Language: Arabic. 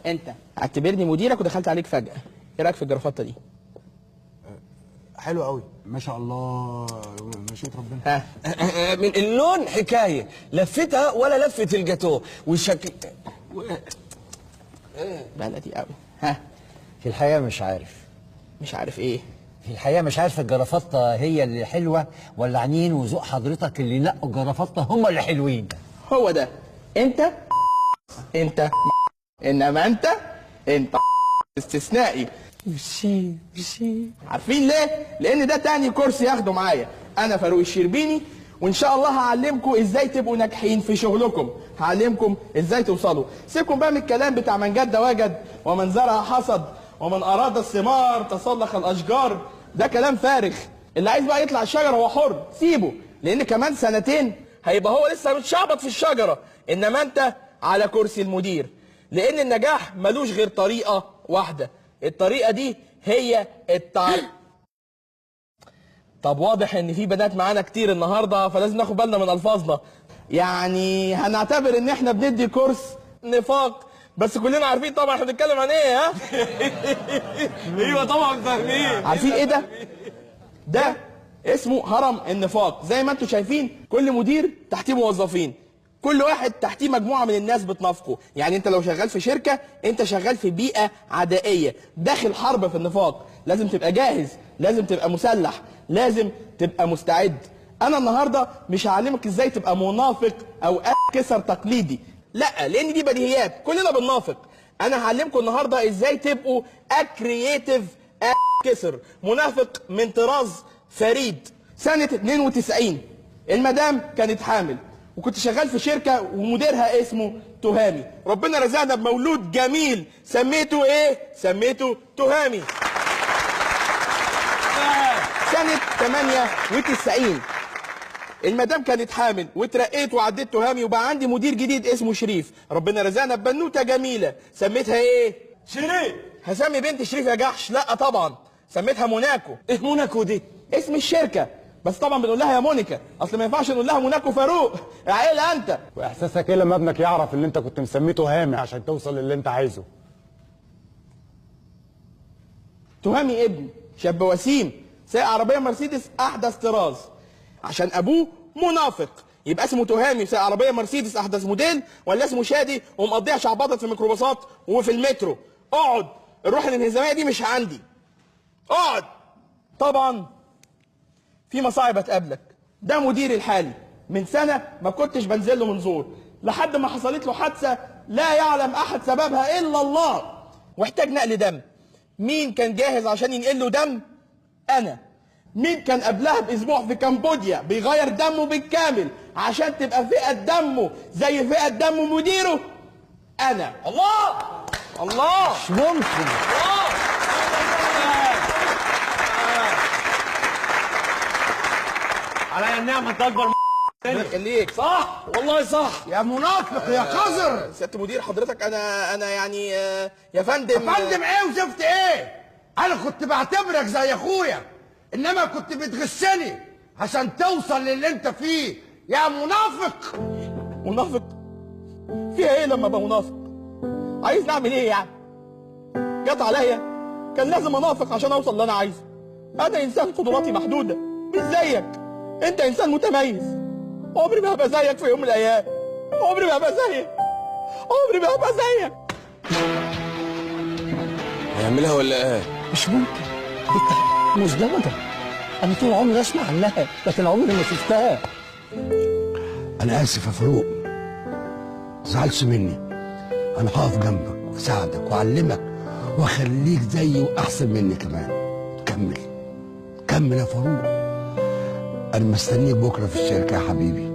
انت اعتبرني مديرك ودخلت عليك فجأة. ايه رايك في الجرافطة دي؟ حلو قوي ما شاء الله، مشيت ربنا. ها من اللون حكايه، لفتها ولا لفه الجاتوه والشكل بلدي قوي. ها في الحقيقة مش عارف. مش عارف ايه؟ في الحقيقة مش عارف الجرافطة هي اللي حلوة ولا عنين وذوق حضرتك اللي نقوا الجرافطة هم اللي حلوين. هو ده. انت انما انت استثنائي. مشي عارفين ليه؟ لان ده تاني كورس ياخده معايا. انا فاروق الشربيني، وان شاء الله هعلمكم ازاي تبقوا ناجحين في شغلكم، هعلمكم ازاي توصلوا. سيبكم بقى من الكلام بتاع من جد وجد ومن زرع حصد ومن اراد الثمار تسلق الاشجار، ده كلام فارغ. اللي عايز بقى يطلع الشجره هو حر، سيبه، لان كمان سنتين هيبقى هو لسه متشعبط في الشجره، انما انت على كرسي المدير. لان النجاح ملوش غير طريقه واحده، الطريقه دي هي طب واضح ان في بنات معانا كتير النهارده، فلازم ناخد بالنا من الفاظنا. يعني هنعتبر ان احنا بندي كورس نفاق، بس كلنا عارفين طبعا احنا بنتكلم عن ايه. ها ايوه طبعا فاهمين. عارفين ايه ده؟ ده اسمه هرم النفاق. زي ما انتم شايفين كل مدير تحتيه موظفين، كل واحد تحتيه مجموعه من الناس بتنافقه. يعني انت لو شغال في شركه، انت شغال في بيئه عدائيه، داخل حرب في النفاق. لازم تبقى جاهز، لازم تبقى مسلح، لازم تبقى مستعد. انا النهارده مش هعلمك ازاي تبقى منافق او كسر تقليدي، لا، لان دي بديهيات كلنا بننافق. انا هعلمكم النهارده ازاي تبقوا كرييتيف كسر، منافق من طراز فريد. سنه 92 المدام كانت حامل، وكنت شغال في شركه ومديرها اسمه تهامي. ربنا رزقنا بمولود جميل، سميته ايه؟ سميته تهامي. سنه 98 المدام كانت حامل واترقيت وعديت تهامي، وبقى عندي مدير جديد اسمه شريف. ربنا رزقنا ببنوته جميله، سميتها ايه؟ شريف. هسمي بنتي شريف يا جحش؟ لا طبعا، سميتها موناكو. ايه موناكو دي؟ اسم الشركه، بس طبعا بنقول لها يا مونيكا، اصل ما ينفعش نقول لها موناكو فاروق. يا عيله انت. واحساسك ايه لما ابنك يعرف ان انت كنت مسميته هامي عشان توصل للي انت عايزه؟ تهامي ابن شاب وسيم، سايق عربيه مرسيدس احدث طراز. عشان ابوه منافق يبقى اسمه تهامي سايق عربيه مرسيدس احدث موديل، ولا اسمه شادي ومقضيها شعبطه في الميكروباصات وفي المترو؟ اقعد، الروح الانهزاميه دي مش عندي. اقعد. طبعا في مصاعب هتقابلك. ده مديري الحالي، من سنه ما كنتش بنزل له منظور، لحد ما حصلت له حادثه لا يعلم احد سببها الا الله، واحتاج نقل دم. مين كان جاهز عشان ينقل له دم؟ انا. مين كان قبلها باسبوع في كمبوديا بيغير دمه بالكامل عشان تبقى فئه دمه زي فئه دم مديره؟ انا. الله الله. مش ممكن. على النعمه انت اكبر خليك. صح والله صح يا منافق يا قذر. سيادة مدير حضرتك انا يعني يا فندم. يا فندم ايه وزفت ايه؟ انا كنت بعتبرك زي اخويا، انما كنت بتغشني عشان توصل للي انت فيه يا منافق. منافق؟ فيها ايه لما ابقى منافق؟ عايز نعمل ايه يعني؟ جت عليا كان لازم انافق عشان اوصل اللي انا عايزه. انا انسان قدراتي محدوده مش زيك، انت انسان متميز. عمري ما هبقى زيك في يوم من الايام، عمري ما هبقى زيك، عمري ما هبقى زيك. هيعملها ولا ايه؟ مش ممكن، دي مزدوجة. أنا طول عمري أسمع عنها لكن عمري ما شفتها. أنا آسف يا فاروق، متزعلش مني. أنا هقف جنبك وأساعدك وأعلمك وأخليك زيي وأحسن مني كمان. كمل كمل يا فاروق، أنا مستنيك بكرة في الشركة يا حبيبي.